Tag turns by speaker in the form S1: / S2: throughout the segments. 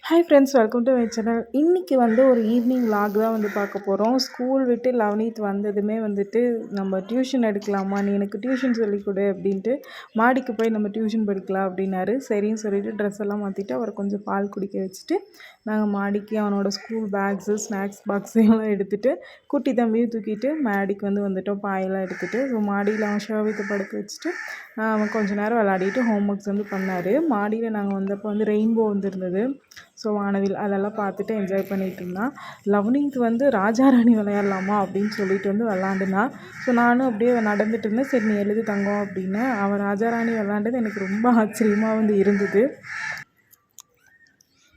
S1: Hi friends, welcome to my channel. இன்றைக்கி ஒரு evening vlog தான் பார்க்க போகிறோம். ஸ்கூல் விட்டு லவனீத் வந்ததுமே நம்ம டியூஷன் எடுக்கலாமா, நீ எனக்கு டியூஷன் சொல்லிக் கொடு அப்படின்ட்டு மாடிக்கு போய் நம்ம டியூஷன் படிக்கலாம் அப்படின்னாரு. சரின்னு சொல்லிட்டு ட்ரெஸ் எல்லாம் மாற்றிட்டு அவரை கொஞ்சம் பால் குடிக்க வச்சுட்டு நாங்கள் மாடிக்கு அவனோட ஸ்கூல் பேக்ஸு ஸ்நாக்ஸ் பாக்ஸையெல்லாம் எடுத்துகிட்டு குட்டி தம்பியும் தூக்கிட்டு மாடிக்கு வந்துட்டோம். பாயெல்லாம் எடுத்துகிட்டு ஸோ மாடியில் அவன் ஷோவித்தை படுக்க வச்சுட்டு அவன் கொஞ்சம் நேரம் விளையாடிட்டு ஹோம் ஒர்க்ஸ் பண்ணார். மாடியில் நாங்கள் வந்தப்போ ரெயின்போ இருந்தது. ஸோ வானவில் அதெல்லாம் பார்த்துட்டு என்ஜாய் பண்ணிகிட்டு இருந்தான். லவனீத் ராஜா ராணி விளையாடலாமா அப்படின்னு சொல்லிட்டு விளாண்டுனா. ஸோ நானும் அப்படியே நடந்துட்டு இருந்தேன். சரி நீ எழுது தங்கம் அப்படின்னு. அவன் ராஜா ராணி விளாண்டது எனக்கு ரொம்ப ஆச்சரியமாக இருந்தது.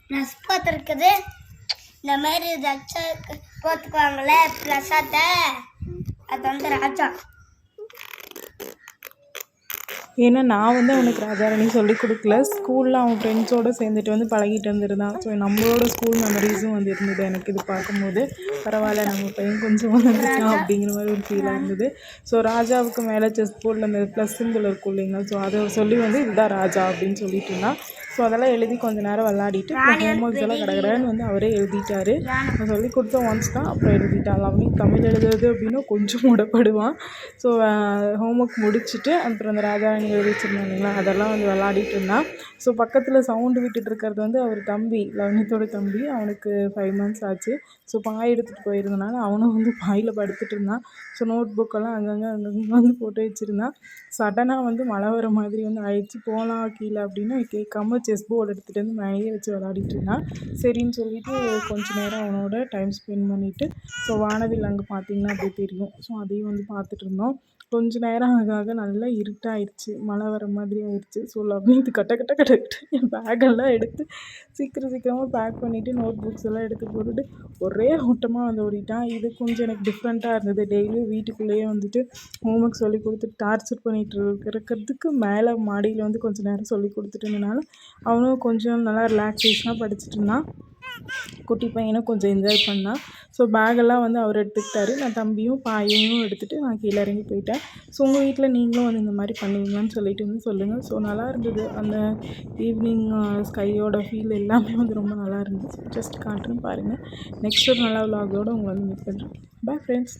S2: ப்ளஸ் பார்த்துருக்குது இந்த மாதிரி போத்துக்குவாங்களே ப்ளஸ்ஸாத்த அது ராஜா.
S1: ஏன்னா நான் அவனுக்கு ராஜாராணி சொல்லிக் கொடுக்கல. ஸ்கூலில் அவன் ஃப்ரெண்ட்ஸோடு சேர்ந்துட்டு பழகிட்டு வந்துருந்தான். ஸோ நம்மளோட ஸ்கூல் மெமரிஸும் இருந்தது எனக்கு இது பார்க்கும்போது. பரவாயில்ல, நம்ம பையன் கொஞ்சம் வந்துட்டான் அப்படிங்கிற மாதிரி ஒரு ஃபீலாக இருந்தது. ஸோ ராஜாவுக்கு மேலே செஸ் போர்டில் அந்த ப்ளஸ் சிம்பிள் இருக்கும் இல்லைங்களா, ஸோ அதை சொல்லி இதுதான் ராஜா அப்படின்னு சொல்லிட்டு இருந்தான். ஸோ அதெல்லாம் எழுதி கொஞ்சம் நேரம் விளாடிட்டு ஹோம் ஒர்க்ஸ் எல்லாம் கடகடன்னு அவரே எழுதிட்டார். நான் சொல்லி கொடுத்த ஒன்ஸ் தான் அப்புறம் எழுதிட்டான். அவனையும் தமிழ் எழுதுறது அப்படின்னா கொஞ்சம் முடப்படுவான். ஸோ ஹோம் ஒர்க் முடிச்சுட்டு அப்புறம் அந்த ராஜாராணி எழுதி வச்சுருந்தோம் இல்லைங்களா, அதெல்லாம் விளாடிட்டு இருந்தான். ஸோ பக்கத்தில் சவுண்டு விட்டுட்டு இருக்கிறது அவர் தம்பி, லவனீத்தோட தம்பி. அவனுக்கு 5 months ஆச்சு. ஸோ பாய் எடுத்துகிட்டு போயிருந்தனால அவனும் பாயில் படுத்துட்டு இருந்தான். ஸோ நோட் புக்கெல்லாம் அங்கங்கே போட்டு வச்சுருந்தான். சடனாக மழை வர மாதிரி ஆயிடுச்சு. போகலாம் கீழே அப்படின்னு கேட்காம செஸ் போர்டு எடுத்துகிட்டு மேலேயே வச்சு விளாடிட்டு இருந்தான். சரின்னு சொல்லிவிட்டு கொஞ்சம் நேரம் அவனோட டைம் ஸ்பெண்ட் பண்ணிவிட்டு ஸோ வானவில் அங்கே பார்த்திங்கன்னா அப்படியே தெரியும். ஸோ அதையும் பார்த்துட்டு இருந்தோம். கொஞ்சம் நேரம் ஆக நல்லா இருட்டாயிடுச்சு, மழை வர மாதிரி ஆயிடுச்சு. ஸோ லவனீத் கட்ட கட்ட கட்ட என் பேக்கெல்லாம் எடுத்து சீக்கிரமாக பேக் பண்ணிவிட்டு நோட் புக்ஸ் எல்லாம் எடுத்து போட்டுட்டு ஒரே ஓட்டமாக ஓடிட்டான். இது கொஞ்சம் எனக்கு டிஃப்ரெண்ட்டாக இருந்தது. டெய்லியும் வீட்டுக்குள்ளேயே ஹோம் ஒர்க் சொல்லி கொடுத்துட்டு டார்ச்சர் பண்ணிகிட்டு இருக்கிறதுக்கு மேலே மாடியில் கொஞ்சம் நேரம் சொல்லி கொடுத்துட்டு இருந்தனால அவனும் கொஞ்சம் நல்லா ரிலாக்ஸேஷனாக படிச்சுட்டு இருந்தான். குட்டி பையனும் கொஞ்சம் என்ஜாய் பண்ணான். ஸோ பேக்கெல்லாம் அவர் எடுத்துக்கிட்டாரு. நான் தம்பியும் பாயையும் எடுத்துகிட்டு நான் கீழே இறங்கி போயிட்டேன். ஸோ உங்கள் வீட்டில் நீங்களும் இந்த மாதிரி பண்ணுவீங்களான்னு சொல்லிட்டு சொல்லுங்கள். ஸோ நல்லா இருந்தது. அந்த ஈவினிங் ஸ்கையோட ஃபீல் எல்லாமே ரொம்ப நல்லா இருந்துச்சு. ஜஸ்ட் காட்டுன்னு பாருங்கள். நெக்ஸ்ட் ஒரு நல்ல விலாகோடு உங்களை மீட் பண்ணுறேன். Bye friends.